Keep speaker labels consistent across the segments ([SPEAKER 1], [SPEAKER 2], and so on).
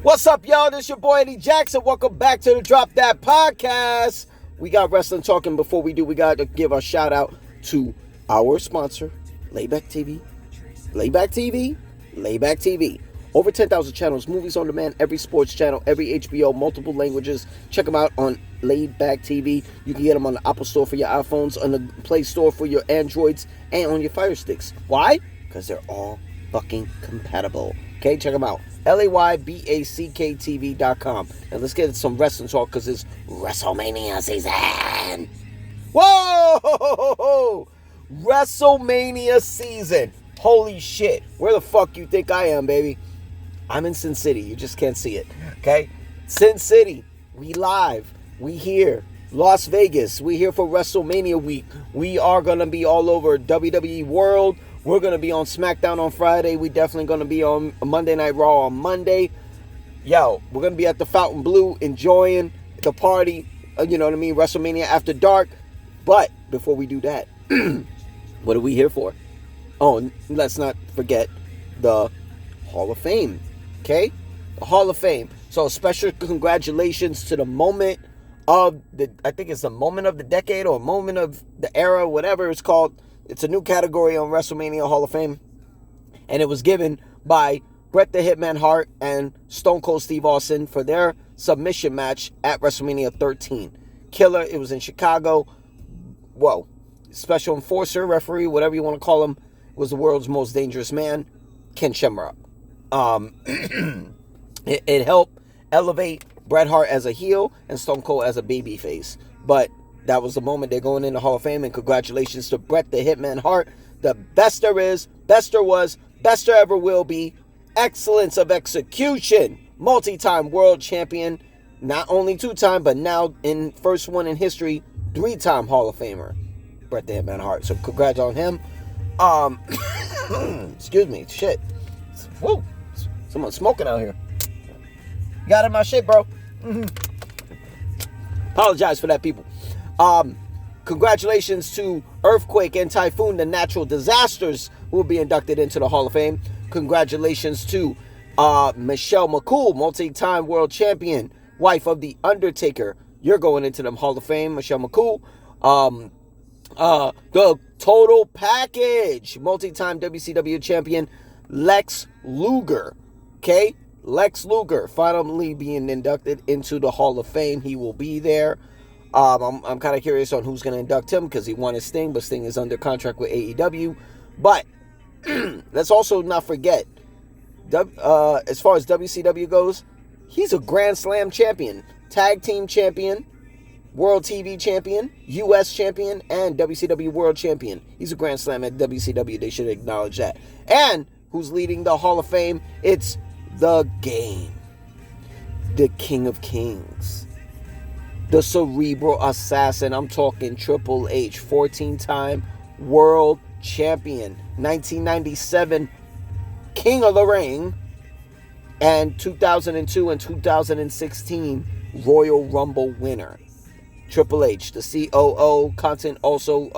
[SPEAKER 1] What's up, y'all? This is your boy Eddie Jackson. Welcome back to the Drop That Podcast. We got wrestling talking. Before we do, we got to give a shout out to our sponsor, Layback TV. Layback TV. Layback TV. Over 10,000 channels, movies on demand, every sports channel, every HBO, multiple languages. Check them out on Layback TV. You can get them on the Apple Store for your iPhones, on the Play Store for your Androids, and on your Fire Sticks. Why? Because they're all fucking compatible. Okay, check them out. LAYBACKTV.com. And let's get some wrestling talk because it's WrestleMania season. Whoa! WrestleMania season. Holy shit. Where the fuck you think I am, baby? I'm in Sin City. You just can't see it. Okay? Sin City. We live. We here. Las Vegas. We here for WrestleMania week. We are going to be all over WWE World. We're going to be on SmackDown on Friday. We definitely going to be on Monday Night Raw on Monday. Yo, we're going to be at the Fountain Blue enjoying the party. You know what I mean? WrestleMania After Dark. But before we do that, what are we here for? Oh, and let's not forget the Hall of Fame. Okay? The Hall of Fame. So special congratulations to the moment of I think it's the moment of the decade or moment of the era, whatever it's called. It's a new category on WrestleMania Hall of Fame. And it was given by Bret the Hitman Hart and Stone Cold Steve Austin for their submission match at WrestleMania 13. Killer, it was in Chicago. Whoa. Special enforcer, referee, whatever you want to call him, was the world's most dangerous man, Ken Shamrock. It helped elevate Bret Hart as a heel and Stone Cold as a babyface. But that was the moment they're going in the Hall of Fame, and congratulations to Bret the Hitman Hart. The best there is, best there was, best there ever will be. Excellence of execution. Multi-time world champion. Not only two-time, but now in first one in history, three-time Hall of Famer. Bret the Hitman Hart. So congrats on him. Excuse me. Shit. Whoa. Someone's smoking out here. Got in my shit, bro. Apologize for that, people. Congratulations to Earthquake and Typhoon, the natural disasters, who will be inducted into the Hall of Fame. Congratulations to Michelle McCool, multi-time world champion, wife of The Undertaker. You're going into the Hall of Fame, Michelle McCool. The Total Package, multi-time WCW champion, Lex Luger. Okay? Lex Luger finally being inducted into the Hall of Fame. He will be there. I'm kind of curious on who's going to induct him because he wanted Sting, but Sting is under contract with AEW. But let's also not forget, as far as WCW goes, he's a Grand Slam champion, Tag Team champion, World TV champion, US champion, and WCW World champion. He's a Grand Slam at WCW. They should acknowledge that. And who's leading the Hall of Fame? It's The Game, the King of Kings, the Cerebral Assassin. I'm talking Triple H, 14-time world champion, 1997 King of the Ring, and 2002 and 2016 Royal Rumble winner. Triple H, the COO, content also,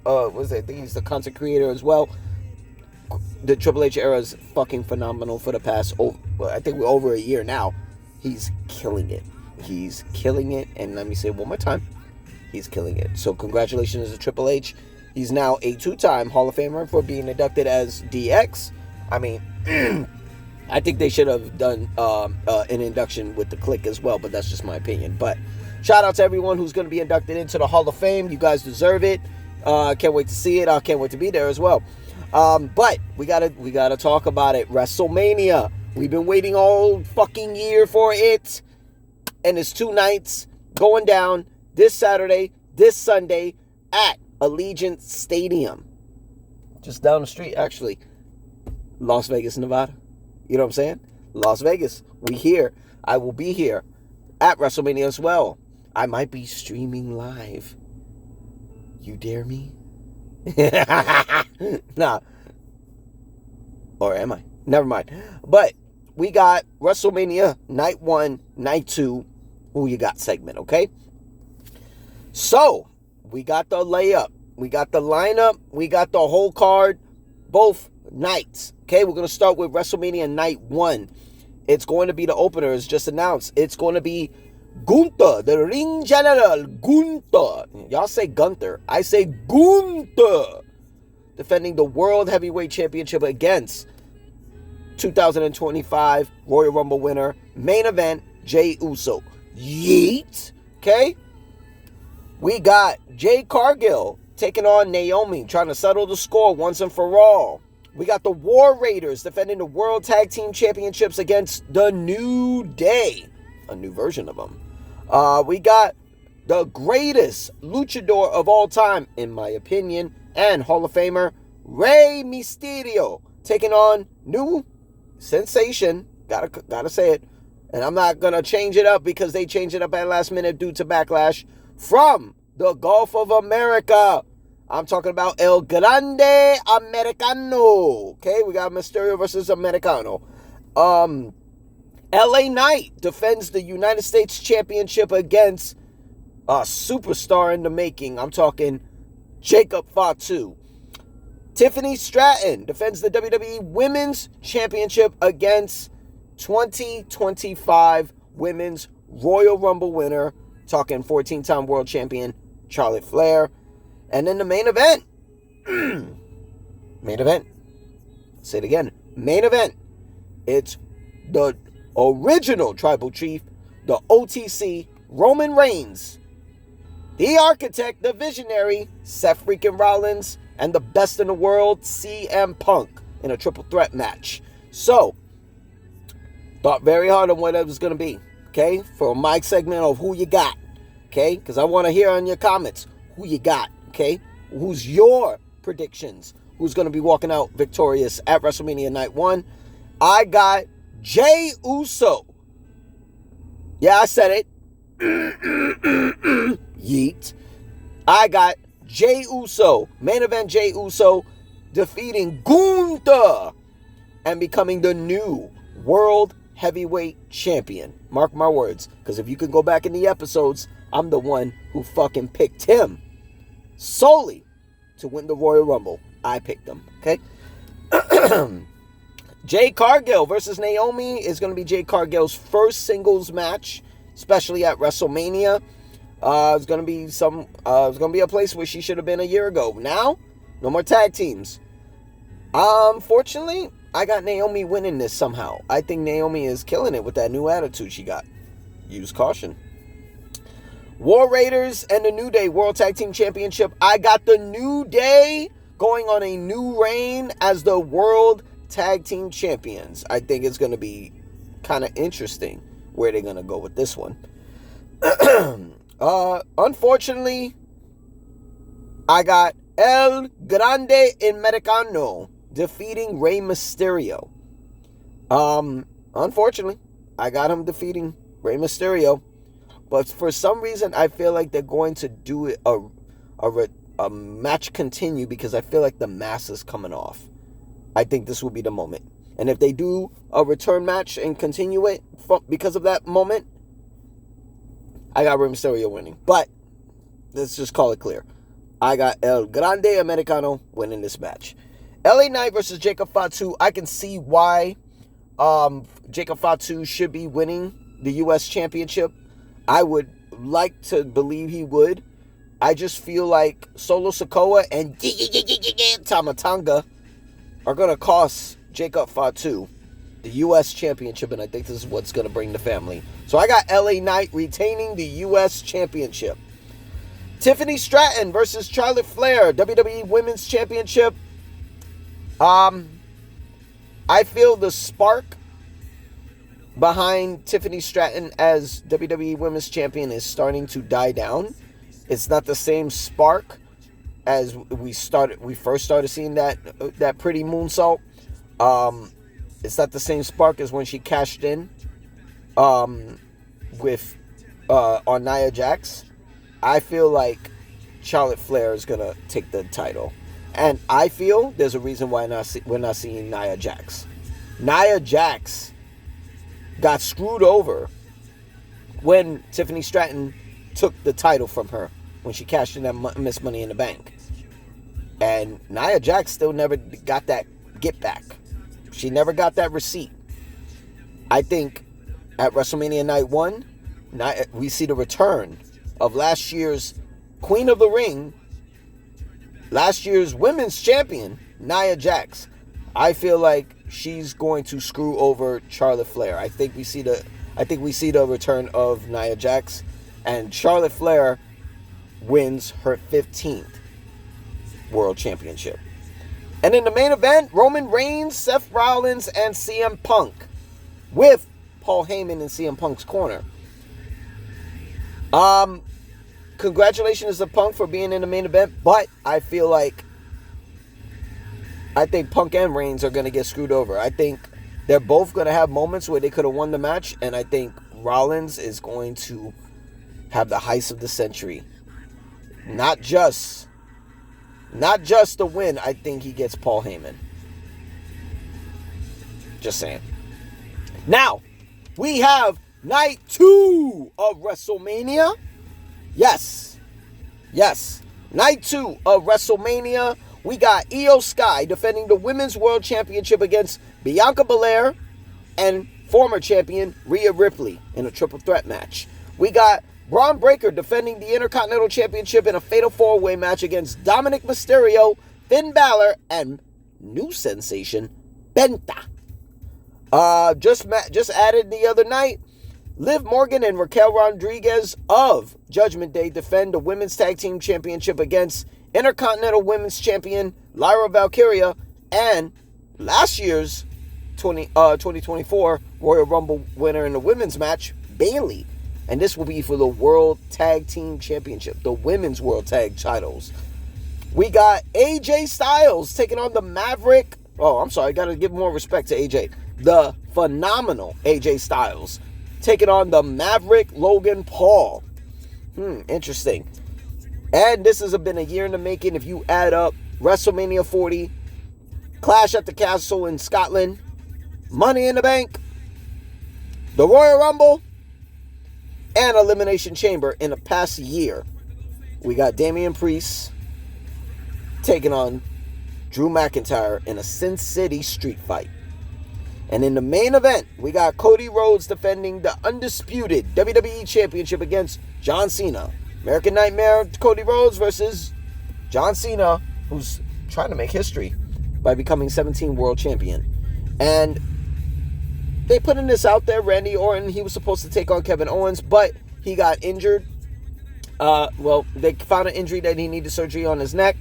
[SPEAKER 1] I think he's the content creator as well. The Triple H era is fucking phenomenal for the past, I think we're over a year now. He's killing it. He's killing it. And let me say it one more time. He's killing it. So congratulations to Triple H. He's now a two-time Hall of Famer for being inducted as DX. I mean, I think they should have done an induction with the Click as well, but that's just my opinion. But shout out to everyone who's going to be inducted into the Hall of Fame. You guys deserve it. Can't wait to see it. I can't wait to be there as well. But we gotta talk about it. WrestleMania. We've been waiting all fucking year for it. And it's 2 nights going down this Saturday, this Sunday at Allegiant Stadium. Just down the street, actually. Las Vegas, Nevada. You know what I'm saying? Las Vegas. We here. I will be here at WrestleMania as well. I might be streaming live. You dare me? Nah. Or am I? Never mind. But we got WrestleMania Night 1, Night 2. Who you got segment, okay? So, we got the layup. We got the lineup. We got the whole card. Both nights. Okay, we're going to start with WrestleMania Night 1. It's going to be the opener. It's just announced. It's going to be Gunther, the ring general, Gunther. Y'all say Gunther. I say Gunther. Defending the World Heavyweight Championship against 2025 Royal Rumble winner, main event, Jey Uso. Yeet. Okay? We got Jade Cargill taking on Naomi, trying to settle the score once and for all. We got the War Raiders defending the World Tag Team Championships against the New Day. A new version of them. We got the greatest luchador of all time, in my opinion, and Hall of Famer, Rey Mysterio, taking on new sensation. Gotta say it. And I'm not gonna change it up because they changed it up at last minute due to backlash from the Gulf of America. I'm talking about El Grande Americano. Okay, we got Mysterio versus Americano. LA Knight defends the United States Championship against a superstar in the making. I'm talking Jacob Fatu. Tiffany Stratton defends the WWE Women's Championship against 2025 Women's Royal Rumble winner, talking 14-time world champion Charlotte Flair. And then the main event. Main event. Say it again. Main event. It's the original tribal chief, the OTC, Roman Reigns, the architect, the visionary, Seth freaking Rollins, and the best in the world, CM Punk, in a triple threat match. So, thought very hard on what it was going to be, okay? For my segment of who you got, okay? Because I want to hear on your comments who you got, okay? Who's your predictions? Who's going to be walking out victorious at WrestleMania Night 1? I got Jey Uso. Yeah, I said it. Yeet. I got Jey Uso. Main event Jey Uso defeating Gunther and becoming the new World Heavyweight Champion. Mark my words. Because if you can go back in the episodes, I'm the one who fucking picked him solely to win the Royal Rumble. I picked him. Okay? Jade Cargill versus Naomi is going to be Jade Cargill's first singles match, especially at WrestleMania. It's going to be it's going to be a place where she should have been a year ago. Now, no more tag teams. Unfortunately, I got Naomi winning this somehow. I think Naomi is killing it with that new attitude she got. Use caution. War Raiders and the New Day World Tag Team Championship. I got the New Day going on a new reign as the World Tag Team Champions. I think it's going to be kind of interesting where they're going to go with this one. Unfortunately, I got El Grande Americano defeating Rey Mysterio. Unfortunately, I got him defeating Rey Mysterio. But for some reason, I feel like they're going to do it a match continue because I feel like the mask is coming off. I think this will be the moment. And if they do a return match and continue it because of that moment, I got Rey Mysterio winning. But let's just call it clear. I got El Grande Americano winning this match. LA Knight versus Jacob Fatu. I can see why Jacob Fatu should be winning the U.S. Championship. I would like to believe he would. I just feel like Solo Sikoa and Tamatanga are going to cost Jacob Fatu the U.S. Championship, and I think this is what's going to bring the family. So I got LA Knight retaining the U.S. Championship. Tiffany Stratton versus Charlotte Flair, WWE Women's Championship. I feel the spark behind Tiffany Stratton as WWE Women's Champion is starting to die down. It's not the same spark as we first started seeing that pretty moonsault. It's not the same spark as when she cashed in with on Nia Jax. I feel like Charlotte Flair is gonna take the title, and I feel there's a reason why we're not seeing Nia Jax. Nia Jax got screwed over when Tiffany Stratton took the title from her when she cashed in that Miss Money in the Bank. And Nia Jax still never got that get back. She never got that receipt. I think at WrestleMania Night 1, we see the return of last year's Queen of the Ring, last year's women's champion, Nia Jax. I feel like she's going to screw over Charlotte Flair. I think we see the return of Nia Jax, and Charlotte Flair wins her 15th World Championship. And in the main event, Roman Reigns, Seth Rollins, and CM Punk, with Paul Heyman in CM Punk's corner. Congratulations to Punk for being in the main event, but I think Punk and Reigns are going to get screwed over. I think they're both going to have moments where they could have won the match, and I think Rollins is going to have the heist of the century. Not just the win. I think he gets Paul Heyman. Just saying. Now, we have night 2 of WrestleMania. Yes. Night 2 of WrestleMania. We got Io Sky defending the Women's World Championship against Bianca Belair and former champion Rhea Ripley in a triple threat match. We got Braun Breaker defending the Intercontinental Championship in a fatal 4-way match against Dominic Mysterio, Finn Balor, and new sensation, Penta. Just added the other night, Liv Morgan and Raquel Rodriguez of Judgment Day defend the Women's Tag Team Championship against Intercontinental Women's Champion Lyra Valkyria and last year's 2024 Royal Rumble winner in the women's match, Bayley. And this will be for the World Tag Team Championship, the Women's World Tag titles. We got AJ Styles taking on the Maverick. Oh, I'm sorry. Got to give more respect to AJ. The phenomenal AJ Styles taking on the Maverick Logan Paul. Interesting. And this has been a year in the making. If you add up WrestleMania 40, Clash at the Castle in Scotland, Money in the Bank, the Royal Rumble, and Elimination Chamber in the past year, we got Damian Priest taking on Drew McIntyre in a Sin City street fight. And in the main event, we got Cody Rhodes defending the undisputed WWE Championship against John Cena. American Nightmare Cody Rhodes versus John Cena, who's trying to make history by becoming 17 World Champion. And they putting this out there. Randy Orton, he was supposed to take on Kevin Owens, but he got injured. They found an injury that he needed surgery on his neck.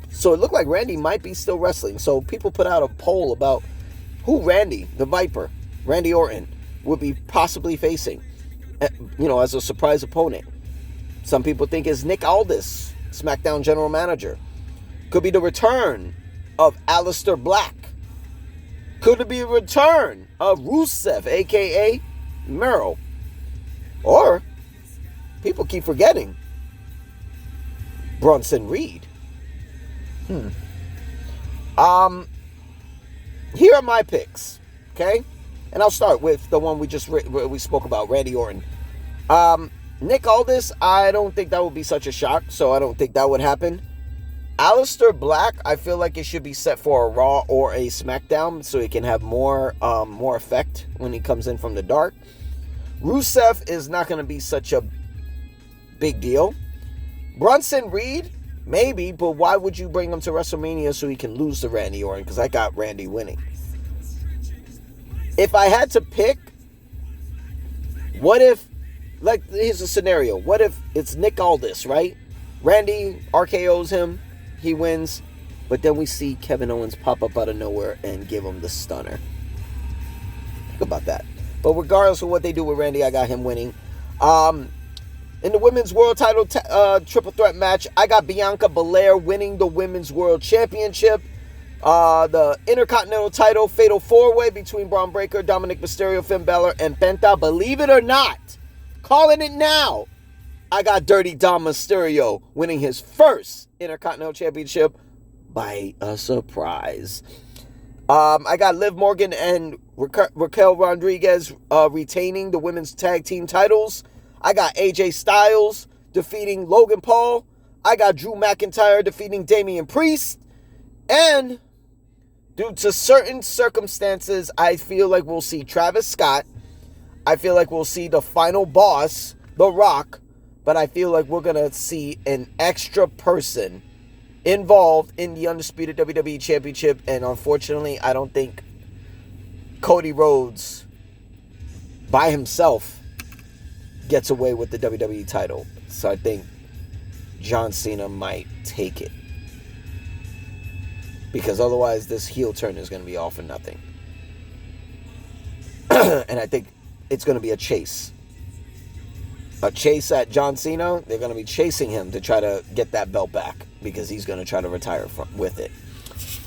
[SPEAKER 1] So it looked like Randy might be still wrestling. So people put out a poll about who Randy, the Viper, Randy Orton, would be possibly facing, as a surprise opponent. Some people think it's Nick Aldis, SmackDown General Manager. Could be the return of Aleister Black. Could it be a return of Rusev, a.k.a. Miro? Or, people keep forgetting, Bronson Reed. Here are my picks, okay? And I'll start with the one we spoke about, Randy Orton. Nick Aldis, I don't think that would be such a shock, so I don't think that would happen. Aleister Black, I feel like it should be set for a Raw or a SmackDown so he can have more effect when he comes in from the dark. Rusev is not going to be such a big deal. Bronson Reed, maybe, but why would you bring him to WrestleMania so he can lose to Randy Orton? Because I got Randy winning. If I had to pick, what if, here's a scenario. What if it's Nick Aldis, right? Randy RKO's him. He wins. But then we see Kevin Owens pop up out of nowhere and give him the stunner. Think about that. But regardless of what they do with Randy, I got him winning. In the Women's World Title Triple Threat match, I got Bianca Belair winning the Women's World Championship. The Intercontinental title Fatal 4-Way between Braun Breaker, Dominic Mysterio, Finn Balor, and Penta. Believe it or not, calling it now, I got Dirty Dom Mysterio winning his first Intercontinental Championship by a surprise. I got Liv Morgan and Raquel Rodriguez retaining the women's tag team titles. I got AJ Styles defeating Logan Paul. I got Drew McIntyre defeating Damian Priest. And due to certain circumstances, I feel like we'll see Travis Scott. I feel like we'll see the final boss, The Rock. But I feel like we're going to see an extra person involved in the undisputed WWE Championship. And unfortunately, I don't think Cody Rhodes by himself gets away with the WWE title. So I think John Cena might take it. Because otherwise, this heel turn is going to be all for nothing. And I think it's going to be a chase. A chase at John Cena. They're going to be chasing him to try to get that belt back. Because he's going to try to retire with it.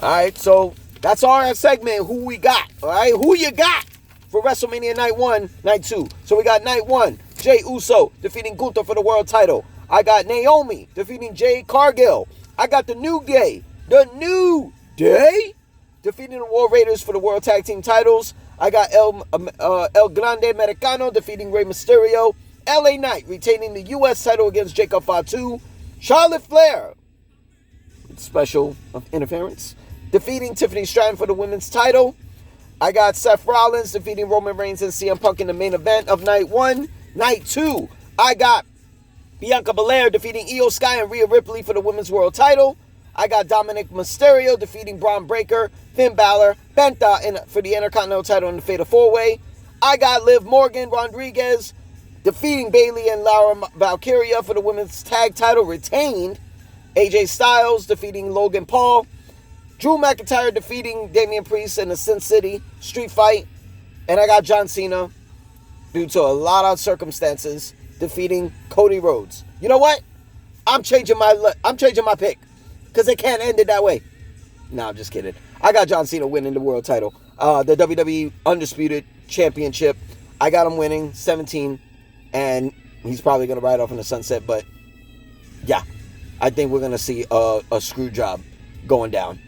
[SPEAKER 1] Alright, so that's our segment. Who we got? Alright, who you got for WrestleMania Night 1, Night 2? So we got Night 1. Jey Uso defeating Gunther for the world title. I got Naomi defeating Jade Cargill. I got the New Day. The New Day defeating the War Raiders for the World Tag Team titles. I got El Grande Americano defeating Rey Mysterio. LA Knight retaining the U.S. title against Jacob Fatu. Charlotte Flair, special interference, defeating Tiffany Stratton for the women's title. I got Seth Rollins defeating Roman Reigns and CM Punk in the main event of Night 1. Night 2, I got Bianca Belair defeating Io Sky and Rhea Ripley for the women's world title. I got Dominic Mysterio defeating Braun Breaker, Finn Balor, Penta for the Intercontinental title in the Fatal 4-Way. I got Liv Morgan Rodriguez defeating Bayley and Laura Valkyria for the women's tag title retained. AJ Styles defeating Logan Paul. Drew McIntyre defeating Damian Priest in the Sin City street fight. And I got John Cena, due to a lot of circumstances, defeating Cody Rhodes. You know what? I'm changing my pick. Because they can't end it that way. No, I'm just kidding. I got John Cena winning the world title. The WWE Undisputed Championship. I got him winning 17. And he's probably going to ride off in the sunset. But, yeah. I think we're going to see a screw job going down.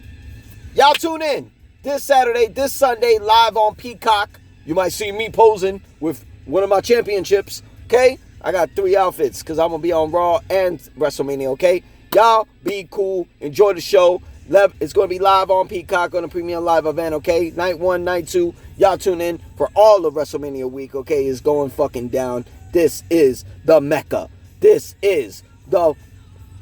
[SPEAKER 1] Y'all tune in this Saturday, this Sunday, live on Peacock. You might see me posing with one of my championships. Okay? I got 3 outfits because I'm going to be on Raw and WrestleMania. Okay? Y'all be cool. Enjoy the show. It's going to be live on Peacock on the premium live event, okay? Night 1, Night 2. Y'all tune in for all of WrestleMania week, okay? It's going fucking down. This is the Mecca. This is the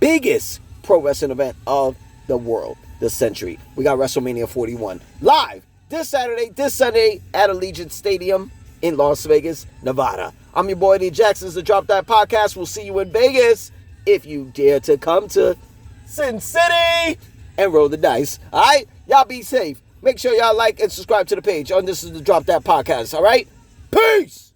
[SPEAKER 1] biggest pro wrestling event of the world, the century. We got WrestleMania 41 live this Saturday, this Sunday at Allegiant Stadium in Las Vegas, Nevada. I'm your boy, D. Jackson's the Drop That Podcast. We'll see you in Vegas if you dare to come to Sin City and roll the dice. All right? Y'all be safe. Make sure y'all like and subscribe to the page. And this is the Drop That Podcast. All right? Peace!